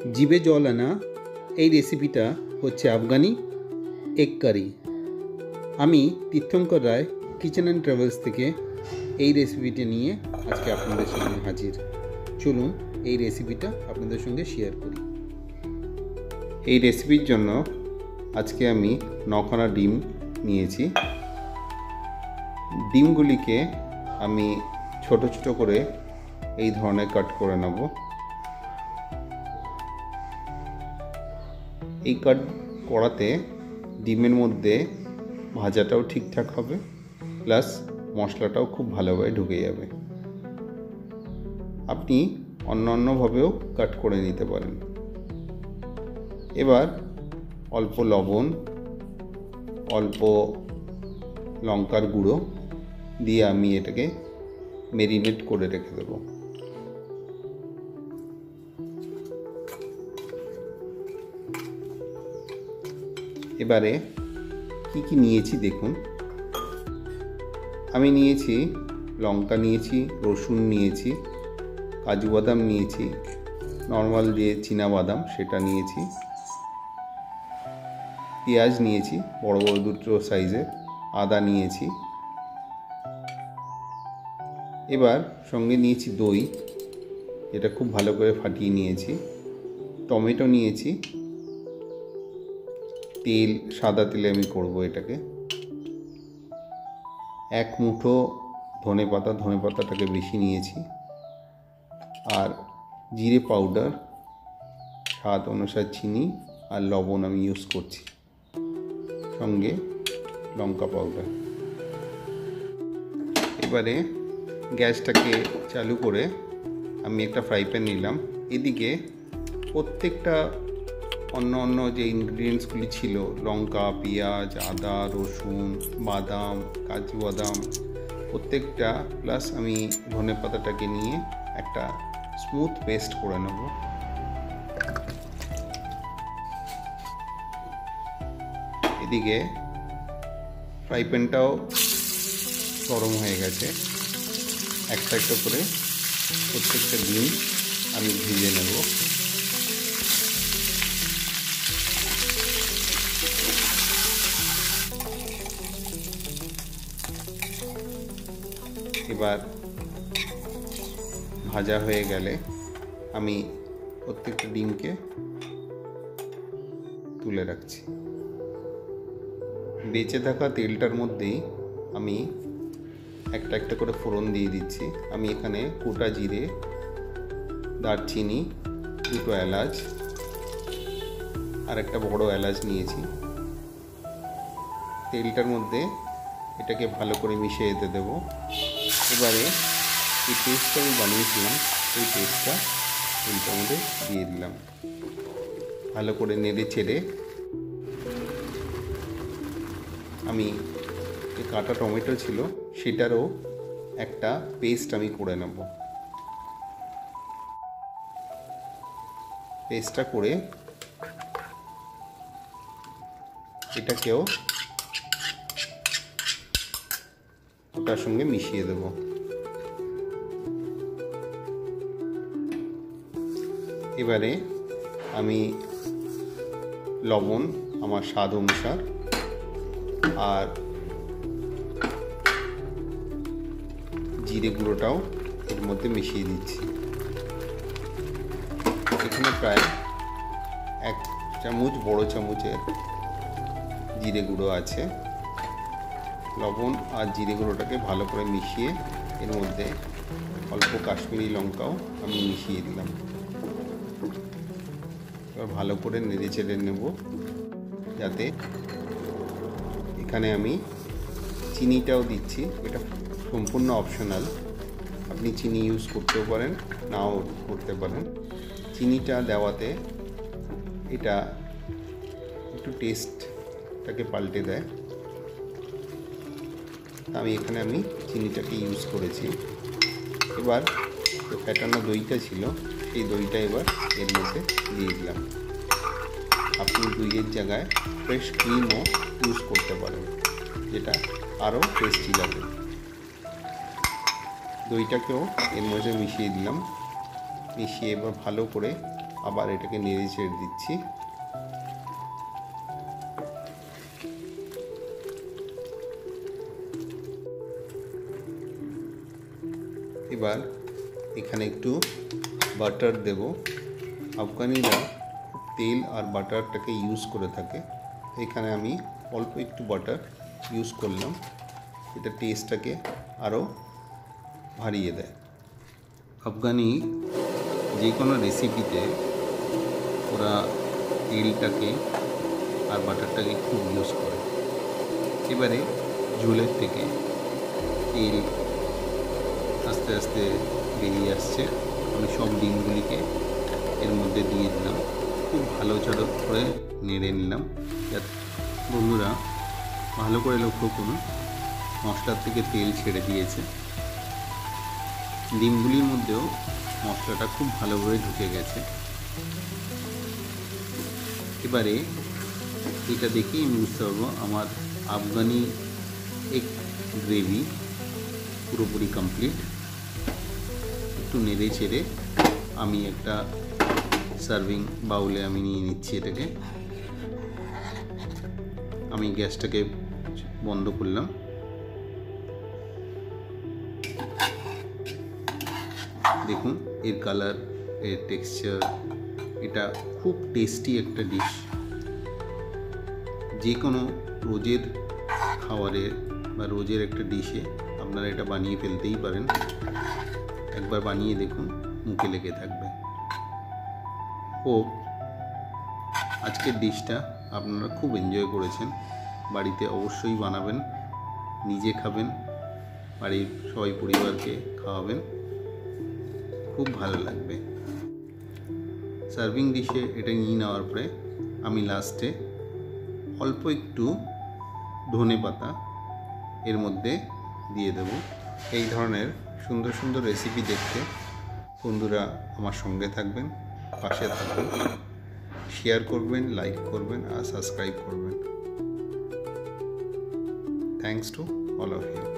জিভে জল আনা এই রেসিপিটা হচ্ছে আফগানি এগ কারি। আমি Tirthankar Roy kitchen and travels থেকে এই রেসিপিটি নিয়ে আজকে আপনাদের সামনে হাজির। চলুন এই রেসিপিটা আপনাদের সঙ্গে শেয়ার করি। এই রেসিপির জন্য আজকে আমি 9খানা ডিম নিয়েছি। ডিমগুলিকে আমি ছোট ছোট করে এই ধরনের কাট করে নেব। এই কাট করাতে ডিমের মধ্যে ভাজাটাও ঠিকঠাক হবে, প্লাস মশলাটাও খুব ভালোভাবে ঢুকে যাবে। আপনি অন্যান্যভাবেও কাট করে নিতে পারেন। এবার অল্প লবণ, অল্প লঙ্কার গুঁড়ো দিয়ে আমি এটাকে ম্যারিনেট করে রেখে দেব। এবারে কি নিয়েছি দেখুন। আমি নিয়েছি লঙ্কা নিয়েছি, রসুন নিয়েছি, কাজু বাদাম নিয়েছি, নর্মাল যে চীনা বাদাম সেটা নিয়েছি, পেঁয়াজ নিয়েছি বড় বড় দুটো সাইজের, আদা নিয়েছি। এবার সঙ্গে নিয়েছি দই, এটা খুব ভালো করে ফাটিয়ে নিয়েছি। টমেটো নিয়েছি, তেল সাদা তেলে আমি করব এটাকে। এক মুঠো ধনেপাতাটাকে বেশি নিয়েছি, আর জিরে পাউডার, স্বাদ অনুসারে চিনি আর লবণ আমি ইউজ করছি, সঙ্গে লঙ্কা পাউডার। এবারে গ্যাসটাকে চালু করে আমি একটা ফ্রাই প্যান নিলাম। এদিকে প্রত্যেকটা অন্য যে ইনগ্রিডিয়েন্টসগুলি ছিল, লঙ্কা, পেঁয়াজ, আদা, রসুন, বাদাম, কাজু বাদাম প্রত্যেকটা, প্লাস আমি ধনেপাতাটাকে নিয়ে একটা স্মুথ পেস্ট করে নেব। এদিকে ফ্রাই প্যানটাও গরম হয়ে গেছে। একটা একটা করে প্রত্যেকটা ডিম আমি ভেজে নেব। এবার ভাজা হয়ে গেলে আমি প্রত্যেকটা ডিমকে তুলে রাখছি। বেঁচে থাকা তেলটার মধ্যেই আমি একটা একটা করে ফোড়ন দিয়ে দিচ্ছি। আমি এখানে গোটা জিরে, দারচিনি, দুটো এলাচ আর একটা বড় এলাচ নিয়েছি। তেলটার মধ্যে এটাকে ভালো করে মিশিয়ে যেতে দেবো। এবারে এই পেস্টটা আমি বানিয়েছিলাম, এই পেস্টটা তেলটার মধ্যে দিয়ে দিলাম। ভালো করে নেড়ে চেড়ে আমি যে কাটা টমেটো ছিল সেটারও একটা পেস্ট আমি করে নেব। পেস্টটা করে এটাকেও ওটার সঙ্গে মিশিয়ে দেব। এবারে আমি লবণ আমার স্বাদ অনুসার আর জিরে গুঁড়োটাও এর মধ্যে মিশিয়ে দিচ্ছি। এখানে প্রায় 1 চামচ বড় চামচের জিরে গুঁড়ো আছে। লবণ আর জিরে গুঁড়োটাকে ভালো করে মিশিয়ে এর মধ্যে অল্প কাশ্মীরি লঙ্কাও আমি মিশিয়ে দিলাম। এবার ভালো করে নেড়ে চেড়ে নেব, যাতে এখানে আমি চিনিটাও দিচ্ছি। এটা সম্পূর্ণ অপশনাল, আপনি চিনি ইউজ করতেও পারেন, নাও করতে পারেন। চিনিটা দেওয়াতে এটা একটু টেস্টটাকে পাল্টে দেয়। আমি এখানে চিনিটাকে ইউজ করেছি। এবার যে ফ্যাটানো দইটা ছিল সেই দইটা এবার এর মধ্যে দিয়ে দিলাম। আপনি দইয়ের জায়গায় ফ্রেশ ক্রিমও ইউজ করতে পারেন, যেটা আরও টেস্টি লাগে। দইটাকেও এর মধ্যে মিশিয়ে দিলাম। মিশিয়ে এবার ভালো করে আবার এটাকে নেড়ে ছেড়ে দিচ্ছি। এবার এখানে একটু বাটার দেব। আফগানিরা তেল আর বাটারটাকে ইউজ করে থাকে, এখানে আমি অল্প একটু বাটার ইউজ করলাম। এটা টেস্টটাকে আরও বাড়িয়ে দেয়। আফগানি যে কোনো রেসিপিতে ওরা তেলটাকে আর বাটারটাকে খুব ইউজ করে। এবারে ঝোলের থেকে তেল আস্তে আস্তে বেরিয়ে আসছে। আমি সব ডিমগুলিকে এর মধ্যে দিয়ে দিলাম, খুব ভালো করে নেড়ে নিলাম। বন্ধুরা ভালো করে লক্ষ্য করুন, মশলার থেকে তেল ছেড়ে দিয়েছে, ডিমগুলির মধ্যেও মশলাটা খুব ভালোভাবে ঢুকে গেছে। এবারে এটা দেখেই আমি বুঝতে পারবো আমার আফগানি এগ গ্রেভি পুরোপুরি কমপ্লিট। একটু নেড়ে ছেড়ে আমি একটা সার্ভিং বাউলে আমি নিয়ে নিচ্ছি এটাকে। আমি গ্যাসটাকে বন্ধ করলাম। দেখুন এর কালার, এর টেক্সচার, এটা খুব টেস্টি একটা ডিশ। যে কোনো রোজের খাবারের বা রোজের একটা ডিশে আপনারা এটা বানিয়ে ফেলতেই পারেন। একবার বানিয়ে দেখুন, মুখে লেগে থাকবে। ও আজকের ডিশটা আপনারা খুব এনজয় করেছেন। বাড়িতে অবশ্যই বানাবেন, নিজে খাবেন, বাড়ির সবাই পরিবারকে খাওয়াবেন, খুব ভালো লাগবে। সার্ভিং ডিশে এটা নিয়ে নেওয়ার পরে আমি লাস্টে অল্প একটু ধনেপাতা এর মধ্যে দিয়ে দেব। এই ধরনের সুন্দর সুন্দর রেসিপি দেখতে বন্ধুরা আমার সঙ্গে থাকবেন, পাশে থাকবেন, শেয়ার করবেন, লাইক করবেন আর সাবস্ক্রাইব করবেন। Thanks to all of you.